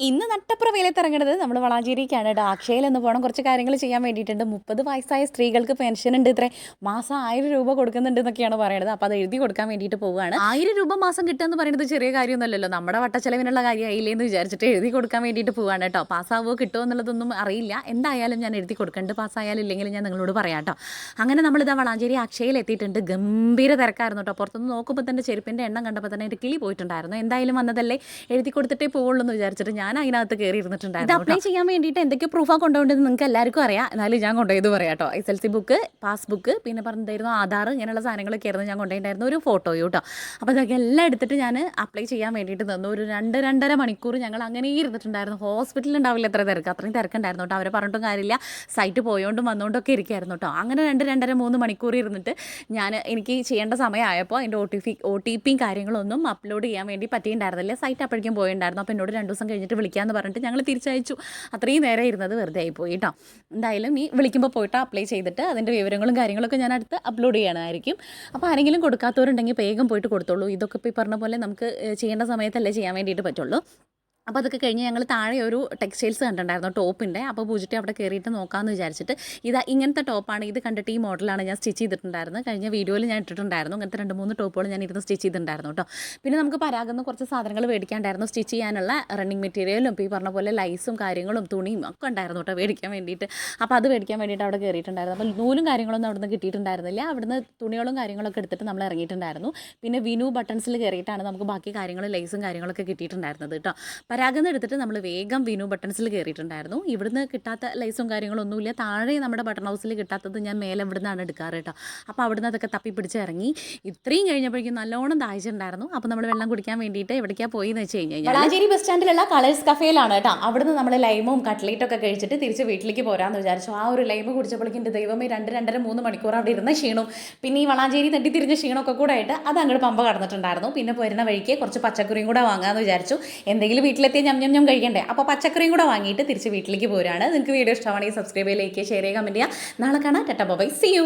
ഇന്ന് നട്ടപ്രവേലത്ത് ഇറങ്ങുന്നത് നമ്മൾ വളാഞ്ചേരിക്കാണ് കേട്ടോ. അക്ഷയയിൽ എന്ന് പോകണം, കുറച്ച് കാര്യങ്ങൾ ചെയ്യാൻ വേണ്ടിയിട്ടുണ്ട്. 30 വയസ്സായ സ്ത്രീകൾക്ക് പെൻഷൻ ഉണ്ട്, ഇത്രേ മാസം 1000 രൂപ കൊടുക്കുന്നുണ്ട് എന്നൊക്കെയാണ് പറയുന്നത്. അപ്പോൾ അത് എഴുതി കൊടുക്കാൻ വേണ്ടിയിട്ട് പോവുകയാണ്. 1000 രൂപ മാസം കിട്ടുക എന്ന് പറയുന്നത് ചെറിയ കാര്യമൊന്നുമല്ലല്ലോ, നമ്മുടെ വട്ടച്ചെലവിനുള്ള കാര്യമായില്ലേ എന്ന് വിചാരിച്ചിട്ട് എഴുതി കൊടുക്കാൻ വേണ്ടിയിട്ട് പോവുകയാണ് കേട്ടോ. പാസ്സാവോ കിട്ടുമോ എന്നുള്ളതൊന്നും അറിയില്ല, എന്തായാലും ഞാൻ എഴുതി കൊടുക്കേണ്ടത്, പാസ്സായാലും ഇല്ലെങ്കിൽ ഞാൻ നിങ്ങളോട് പറയാം കേട്ടോ. അങ്ങനെ നമ്മളിതാ വളാഞ്ചേരി അക്ഷയയിൽ എത്തിയിട്ടുണ്ട്. ഗംഭീര തിരക്കായിരുന്നു കേട്ടോ. പുറത്തുനിന്ന് നോക്കുമ്പോൾ തന്നെ ചെരുപ്പിൻ്റെ എണ്ണം കണ്ടപ്പോൾ തന്നെ എൻ്റെ കിളി പോയിട്ടുണ്ടായിരുന്നു. എന്തായാലും വന്നതല്ലേ, എഴുതി കൊടുത്തിട്ടേ പോവുള്ളൂ എന്ന് വിചാരിച്ചിട്ട് ഞാൻ അതിനകത്ത് കയറി ഇരുന്നിട്ടുണ്ടായിരുന്നു. ഇത് അപ്ലൈ ചെയ്യാൻ വേണ്ടിയിട്ട് എന്തൊക്കെ പ്രൂഫാണ് കൊണ്ടുപോകേണ്ടത് നിങ്ങൾക്ക് എല്ലാവർക്കും അറിയാം, എന്നാലും ഞാൻ കൊണ്ടുപോയത് പറയാം കേട്ടോ. SLC ബുക്ക്, പാസ്ബുക്ക്, പിന്നെ പറഞ്ഞിട്ടായിരുന്നു ആധാർ, ഇങ്ങനെയുള്ള സാധനങ്ങളൊക്കെ ആയിരുന്നു ഞാൻ കൊണ്ടുപോയിട്ടുണ്ടായിരുന്നു. ഒരു ഫോട്ടോയോ കേട്ടോ. അപ്പോൾ അതൊക്കെ എല്ലാം എടുത്തിട്ട് ഞാൻ അപ്ലൈ ചെയ്യാൻ വേണ്ടിയിട്ട് തന്നു. ഒരു 2-2.5 മണിക്കൂർ ഞങ്ങൾ അങ്ങനെ ഇരുന്നിട്ടുണ്ടായിരുന്നു. ഹോസ്പിറ്റലിൽ ഉണ്ടാവില്ല എത്ര തിരക്ക്, അത്രയും തിരക്കുണ്ടായിരുന്നു കേട്ടോ. അവരെ പറഞ്ഞിട്ടും കാര്യമില്ല, സൈറ്റ് പോയോണ്ടും വന്നുകൊണ്ടൊക്കെ ഇരിക്കുകയായിരുന്നു കേട്ടോ. അങ്ങനെ 2-2.5-3 മണിക്കൂർ ഇരുന്നിട്ട് എനിക്ക് ചെയ്യേണ്ട സമയമായപ്പോൾ അതിൻ്റെ OTP കാര്യങ്ങളൊന്നും അപ്ലോഡ് ചെയ്യാൻ വേണ്ടി പറ്റിയിട്ടുണ്ടായിരുന്നില്ല. സൈറ്റ് അപ്പോഴേക്കും പോയിട്ടുണ്ടായിരുന്നു. അപ്പോൾ എന്നോട് 2 ദിവസം കഴിഞ്ഞിട്ട് വിളിക്കാമെന്ന് പറഞ്ഞിട്ട് ഞങ്ങൾ തിരിച്ചയച്ചു. അത്രയും നേരം ഇരുന്നത് വെറുതെ ആയിപ്പോയി കേട്ടോ. എന്തായാലും ഈ വിളിക്കുമ്പോൾ പോയിട്ട് അപ്ലൈ ചെയ്തിട്ട് അതിൻ്റെ വിവരങ്ങളും കാര്യങ്ങളൊക്കെ ഞാൻ അടുത്ത് അപ്ലോഡ് ചെയ്യണമായിരിക്കും. അപ്പോൾ ആരെങ്കിലും കൊടുക്കാത്തവരുണ്ടെങ്കിൽ വേഗം പോയിട്ട് കൊടുത്തോളൂ. ഇതൊക്കെ ഇപ്പോൾ ഈ പറഞ്ഞ പോലെ നമുക്ക് ചെയ്യേണ്ട സമയത്തല്ലേ ചെയ്യാൻ വേണ്ടിയിട്ട് പറ്റുള്ളൂ. അപ്പോൾ അതൊക്കെ കഴിഞ്ഞ് ഞങ്ങൾ താഴെ ഒരു ടെക്സ്റ്റൈൽസ് കണ്ടിട്ടുണ്ടായിരുന്നു ടോപ്പിൻ്റെ. അപ്പോൾ പൂജിറ്റി അവിടെ കയറിയിട്ട് നോക്കാമെന്ന് വിചാരിച്ചിട്ട് ഇങ്ങനത്തെ ടോപ്പാണ്, ഇത് കണ്ടിട്ട് ഈ മോഡലാണ് ഞാൻ സ്റ്റിച്ച് ചെയ്തിട്ടുണ്ടായിരുന്നത്. കഴിഞ്ഞ വീഡിയോയിൽ ഞാൻ ഇട്ടിട്ടുണ്ടായിരുന്നു. അങ്ങനത്തെ 2-3 ടോപ്പുകൾ ഞാൻ ഇരുന്ന് സ്റ്റിച്ച് ചെയ്തിട്ടുണ്ടായിരുന്നു കേട്ടോ. പിന്നെ നമുക്ക് പരാഗുന്ന കുറച്ച് സാധനങ്ങൾ മേടിക്കാണ്ടായിരുന്നു, സ്റ്റിച്ച് ചെയ്യാനുള്ള റണ്ണിങ് മെറ്റീരിയലും ഇപ്പോൾ ഈ പറഞ്ഞ പോലെ ലൈസും കാര്യങ്ങളും തുണിയും ഒക്കെ ഉണ്ടായിരുന്നു കേട്ടോ മേടിക്കാൻ വേണ്ടിയിട്ട്. അപ്പോൾ അത് മേടിക്കാൻ വേണ്ടിയിട്ട് അവിടെ കയറിയിട്ടുണ്ടായിരുന്നു. അപ്പോൾ നൂലും കാര്യങ്ങളൊന്നും അവിടെ നിന്ന് കിട്ടിയിട്ടുണ്ടായിരുന്നില്ല. അവിടുന്ന് തുണികളും കാര്യങ്ങളൊക്കെ എടുത്തിട്ട് നമ്മൾ ഇറങ്ങിയിട്ടുണ്ടായിരുന്നു. പിന്നെ വിനു ബട്ടൺസിൽ കയറിയിട്ടാണ് നമുക്ക് ബാക്കി കാര്യങ്ങൾ ലൈസും കാര്യങ്ങളൊക്കെ കിട്ടിയിട്ടുണ്ടായിരുന്നത് കേട്ടോ. പരാഗന്ന് എടുത്തിട്ട് നമ്മൾ വേഗം വിനു ബട്ടൺസിൽ കയറിയിട്ടുണ്ടായിരുന്നു. ഇവിടുന്ന് കിട്ടാത്ത ലൈസും കാര്യങ്ങളൊന്നുമില്ല. താഴെ നമ്മുടെ ബട്ടൺ ഹൗസിൽ കിട്ടാത്തത് ഞാൻ മേലെ ഇവിടുന്നാണ് എടുക്കാറ് കേട്ടോ. അപ്പോൾ അവിടുന്ന് അതൊക്കെ തപ്പി പിടിച്ച് ഇറങ്ങി. ഇത്രയും കഴിഞ്ഞപ്പോഴേക്കും നല്ലോണം ദാഹിച്ചിട്ടുണ്ടായിരുന്നു. അപ്പോൾ നമ്മൾ വെള്ളം കുടിക്കാൻ വേണ്ടിയിട്ട് എവിടേക്കാണ് പോയി എന്ന് വെച്ച് കഴിഞ്ഞാൽ വളാഞ്ചേരി ബസ് സ്റ്റാൻഡിലുള്ള കളേഴ്സ് കഫേയിലാണ് കേട്ടോ. അവിടുന്ന് നമ്മൾ ലൈമും കട്ട്ലേറ്റൊക്കെ കഴിച്ചിട്ട് തിരിച്ച് വീട്ടിലേക്ക് പോരാമെന്ന് വിചാരിച്ചു. ആ ഒരു ലൈമ് കുടിച്ചപ്പോഴേക്കും എൻ്റെ ദൈവമേ 2-2.5-3 മണിക്കൂർ അവിടെ ഇരുന്ന ക്ഷീണവും പിന്നെ ഈ വളാഞ്ചേരി തട്ടിത്തിരിഞ്ഞ ക്ഷീണമൊക്കെ കൂടെ ആയിട്ട് അത് അങ്ങോട്ട് പമ്പ കടന്നിട്ടുണ്ടായിരുന്നു. പിന്നെ പോരുന്ന വഴിക്ക് കുറച്ച് പച്ചക്കറിയും കൂടെ വാങ്ങാമെന്ന് വിചാരിച്ചു. എന്തെങ്കിലും വീട്ടിലെത്തി ഞം കഴിക്കണ്ടേ. അപ്പോൾ പച്ചക്കറിയും കൂടെ വാങ്ങിയിട്ട് തിരിച്ച് വീട്ടിലേക്ക് പോരാണ്. നിങ്ങൾക്ക് വീഡിയോ ഇഷ്ടമാണെങ്കിൽ സബ്സ്ക്രൈബ് ചെയ്യുക, ലൈക്ക് ചെയ്യുക, ഷെയർ ചെയ്യുക, കമൻറ്റ് ചെയ്യുക. നാളെ കാണാം. Tata bye, see U.